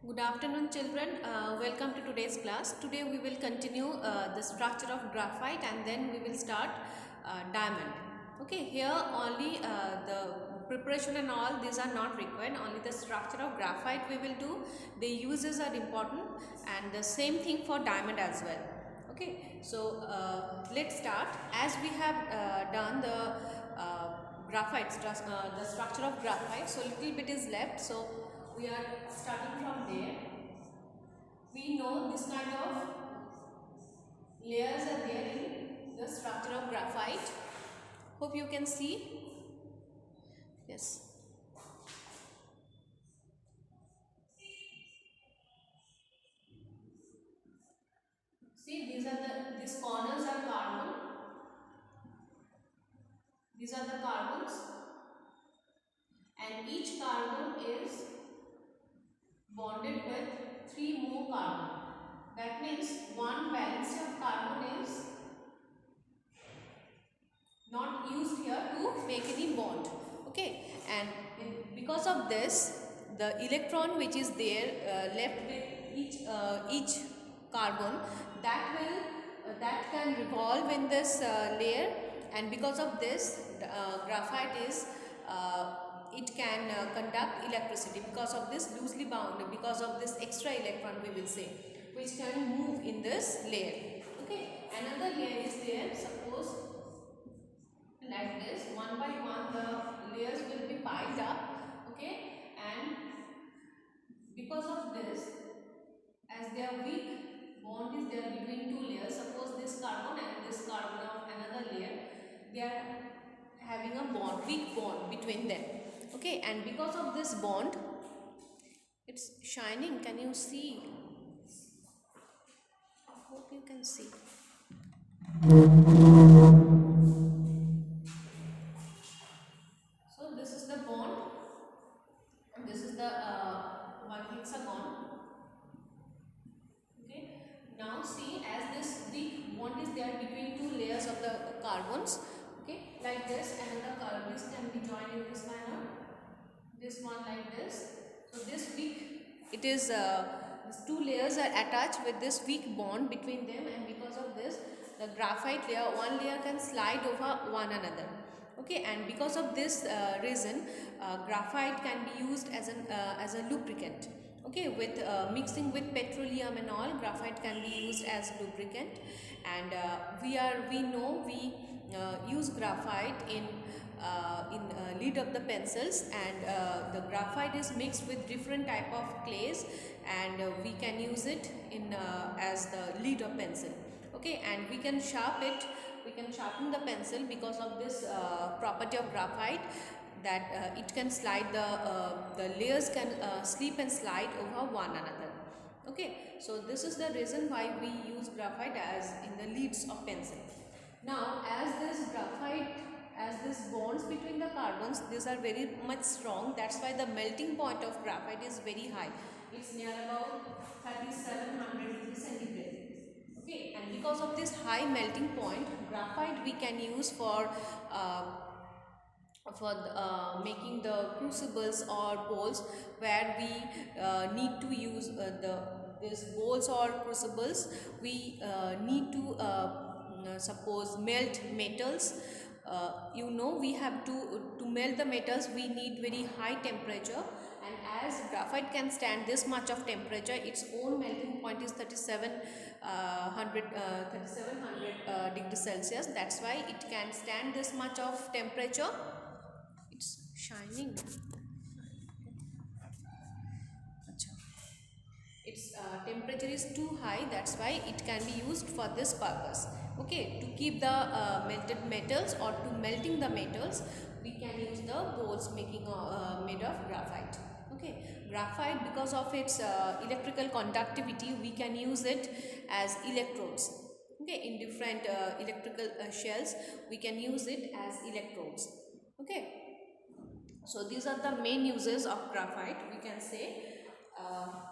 Good afternoon, children. Welcome to today's class. Today we will continue the structure of graphite and then we will start diamond. Okay, here only the preparation and all these are not required. Only the structure of graphite we will do. The uses are important and the same thing for diamond as well. Okay, so let's start. As we have done the the structure of graphite, so little bit is left. So we are starting from there. We know this kind of layers are there in the structure of graphite. Hope you can see. Yes. See, these corners are carbon. These are the carbons, and each carbon is bonded with 3 more carbon. That means one valence of carbon is not used here to make any bond. Okay, and because of this, the electron which is there left with each carbon, that can revolve in this layer, and because of this graphite is it can conduct electricity because of this loosely bound, because of this extra electron we will say, which can move in this layer. Okay, another layer is there. Suppose like this, one by one the layers will be piled up. Okay, and because of this, as they are weak bond is there between two layers, suppose this carbon and this carbon of another layer, they are having a bond, weak bond between them. Okay, and because of this bond, it's shining. Can you see? I hope you can see. So this is the bond and this is the one hexagon. Okay, now see, as this weak bond is there between two layers of the carbons. Okay, like this, another carbon can be joined in this manner, this one like this. So this weak, it is these two layers are attached with this weak bond between them, and because of this the graphite layer, one layer can slide over one another. Okay, and because of this reason graphite can be used as a lubricant. Okay, with mixing with petroleum and all, graphite can be used as lubricant. And we know we use graphite in lead of the pencils, and the graphite is mixed with different type of clays, and we can use it in as the lead of pencil. Okay, and we can sharpen the pencil because of this property of graphite, that it can slide, the layers can slip and slide over one another. Okay, so this is the reason why we use graphite as in the leads of pencil. Now, as this graphite, as these bonds between the carbons, these are very much strong. That's why the melting point of graphite is very high. It's near about 3700 degrees centigrade. Okay, and because of this high melting point, graphite we can use for making the crucibles or bowls, where we need to use these bowls or crucibles. We need to suppose melt metals. We have to melt the metals, we need very high temperature, and as graphite can stand this much of temperature, its own melting point is 3700 degrees Celsius. That's why it can stand this much of temperature. It's shining. Acha. Its temperature is too high, that's why it can be used for this purpose. Okay, to keep the melted metals or to melting the metals, we can use the bowls making made of graphite. Okay, graphite, because of its electrical conductivity, we can use it as electrodes. Okay, in different electrical shells, we can use it as electrodes. Okay, so these are the main uses of graphite, we can say. Uh,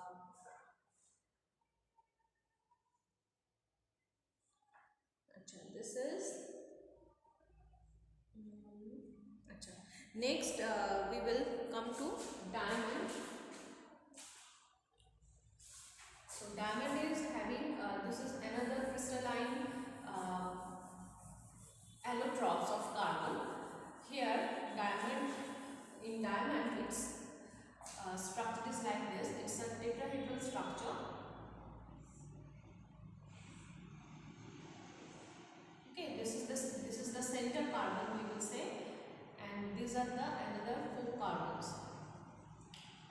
this is acha. Next we will come to diamond. like this. It's a tetrahedral structure. Okay, this is the center carbon, we will say, and these are the another 4 carbons,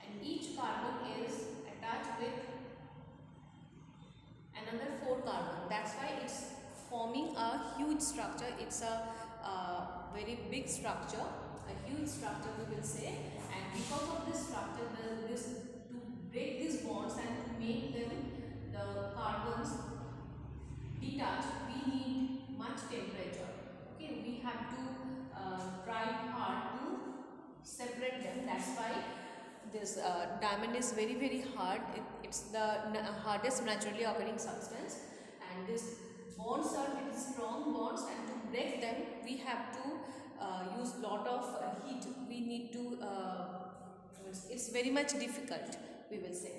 and each carbon is attached with another 4 carbon. That's why it's forming a huge structure. It's a very big structure, a huge structure, we will say. And because of this structure, to break these bonds and to make them, the carbons detach, we need much temperature. Okay, we have to try hard to separate them. That's why this diamond is very hard. It's the hardest naturally occurring substance, and these bonds are very strong bonds, and to break them we have to use lot of heat. We need to it's very much difficult, we will say.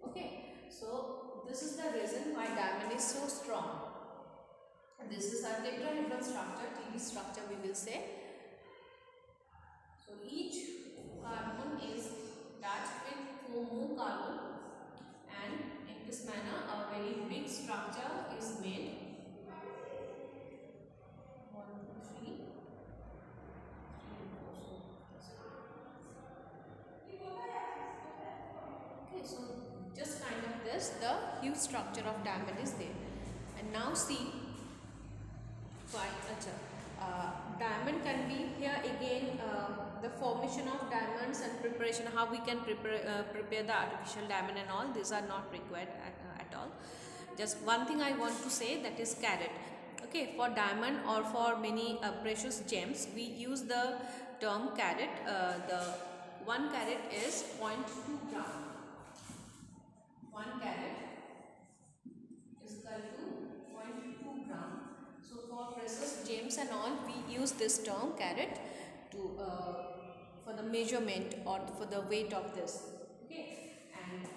Okay, so this is the reason why diamond is so strong. This is a tetrahedral structure, TD structure, we will say. So each carbon is attached with 4 more carbon, and in this manner a very big structure is made. 1, 2, 3. Okay, so just kind of this, the huge structure of diamond is there. And now see, diamond can be here again, the formation of diamonds and preparation, how we can prepare the artificial diamond and all, these are not required at all. Just one thing I want to say, that is carat. Okay, for diamond or for many precious gems, we use the term carat. The 1 carat is 0.2 gram. 1 carat is equal to 0.2 gram. So for precious gems and all, we use this term carat to for the measurement or for the weight of this. Okay, and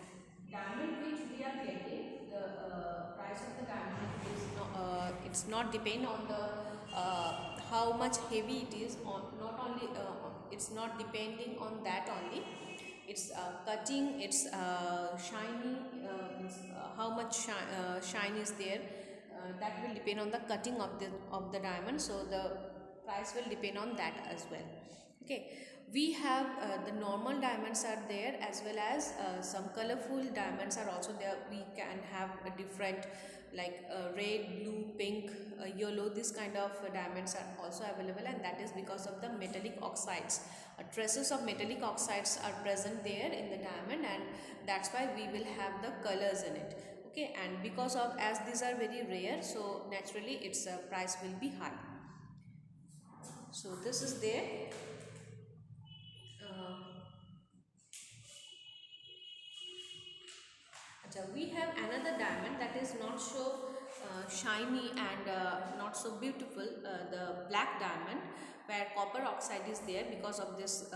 diamond which we are getting, the price of the diamond is not, it's not depend on the how much heavy it is. On not only it's not depending on that only. It's cutting, it's shiny, how much shine is there. That will depend on the cutting of the diamond, so the price will depend on that as well. Okay, we have the normal diamonds are there, as well as some colorful diamonds are also there. We can have a different, like red, blue, pink, yellow, this kind of diamonds are also available, and that is because of the metallic oxides. Traces of metallic oxides are present there in the diamond, and that's why we will have the colors in it. Okay, and because of, as these are very rare, so naturally its price will be high. So this is there. We have another diamond that is not so shiny and not so beautiful, the black diamond, where copper oxide is there. Because of this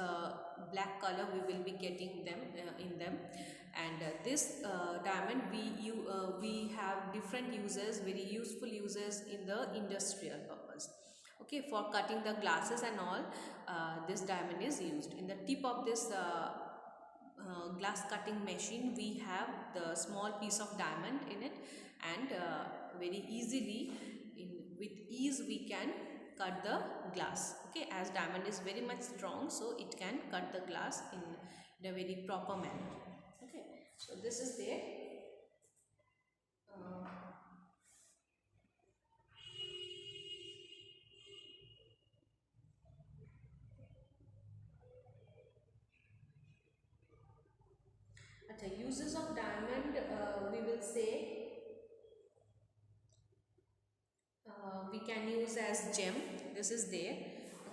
black color we will be getting them in them. And this diamond we have different uses, very useful uses in the industrial purpose. Okay, for cutting the glasses and all, this diamond is used. In the tip of this glass cutting machine, we have the small piece of diamond in it, and very easily, with ease, we can cut the glass. Okay, as diamond is very much strong, so it can cut the glass in a very proper manner. Okay, so this is there. Uses of diamond, we will say, we can use as gem. This is there.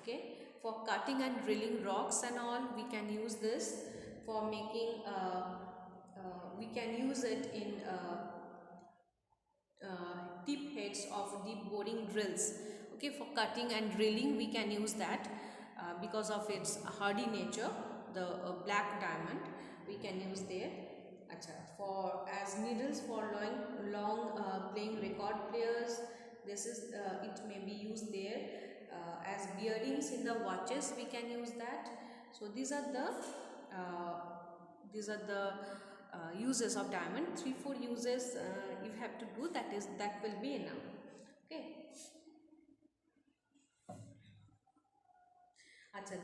Okay, for cutting and drilling rocks and all, we can use this. For making we can use it in tip heads of deep boring drills. Okay, for cutting and drilling we can use that because of its hardy nature. The black diamond we can use there. For as needles for long playing record players, this is it may be used there. As bearings in the watches we can use that. So these are these are the uses of diamond. 3-4 uses you have to do, that will be enough. Okay.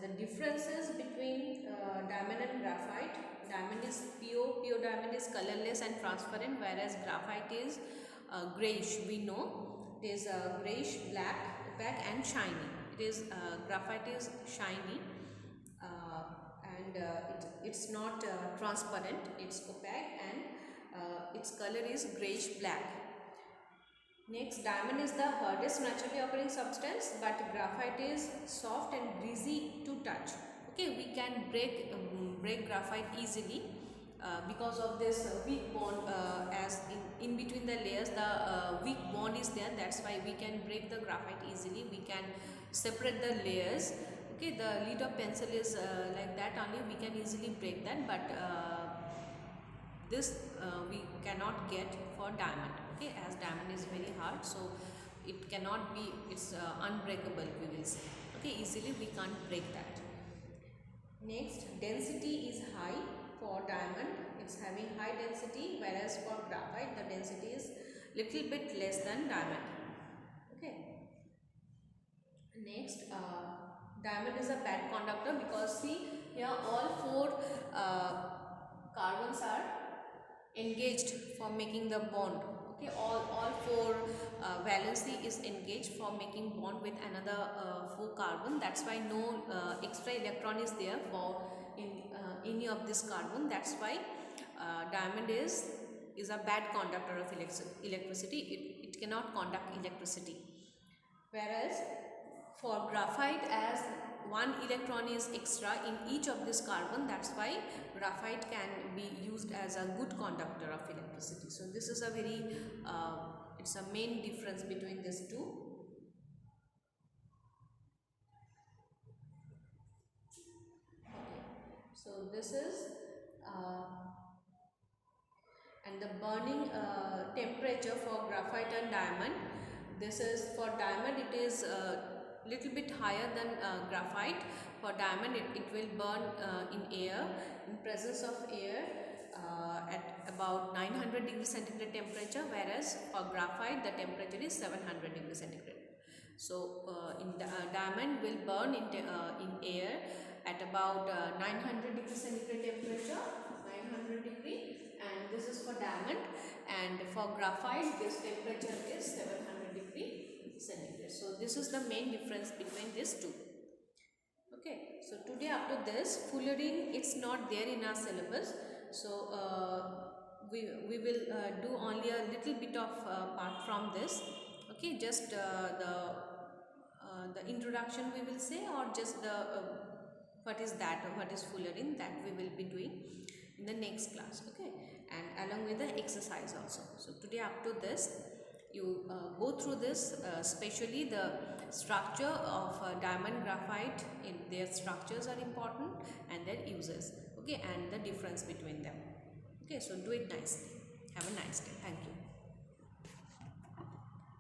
The differences between diamond and graphite. Diamond is pure diamond is colorless and transparent, whereas graphite is grayish. We know it is grayish, black, opaque and shiny. It is graphite is shiny and it's not transparent, it's opaque, and its color is grayish black. Next, diamond is the hardest naturally occurring substance, but graphite is soft and greasy to touch. Okay, we can break graphite easily because of this weak bond. As in between the layers, the weak bond is there. That's why we can break the graphite easily. We can separate the layers. Okay, the lead of pencil is like that only. We can easily break that, but this we cannot get for diamond. Okay, as diamond is very hard, so it cannot be, it's unbreakable, we will say. Okay, easily we can't break that. Next, density is high for diamond, it's having high density, whereas for graphite the density is little bit less than diamond. Okay. Next, diamond is a bad conductor because see here all 4 carbons are engaged for making the bond. Okay, all 4 valency is engaged for making bond with another 4 carbon. That's why no extra electron is there for in any of this carbon. That's why diamond is a bad conductor of electricity. It cannot conduct electricity. Whereas for graphite, as 1 electron is extra in each of this carbon, that's why graphite can be used as a good conductor of electricity. So this is a very it's a main difference between these two. Okay. So this is and the burning temperature for graphite and diamond. This is for diamond, it is little bit higher than graphite. For diamond it will burn in air, in presence of air, at about 900 degrees centigrade temperature, whereas for graphite the temperature is 700 degrees centigrade. So diamond will burn in air at about 900 degrees centigrade temperature, 900 degree, and this is for diamond, and for graphite this temperature is 700 degree centigrade. So this is the main difference between these two. Okay, so today up to this, fullerene, it's not there in our syllabus, so we will do only a little bit of part from this. Okay, just the introduction we will say, or just the what is that, or what is fullerene, that we will be doing in the next class. Okay, and along with the exercise also. So today up to this, you go through this, especially the structure of diamond, graphite. In their structures are important and their uses. Okay, and the difference between them. Okay, so do it nicely. Have a nice day. Thank you.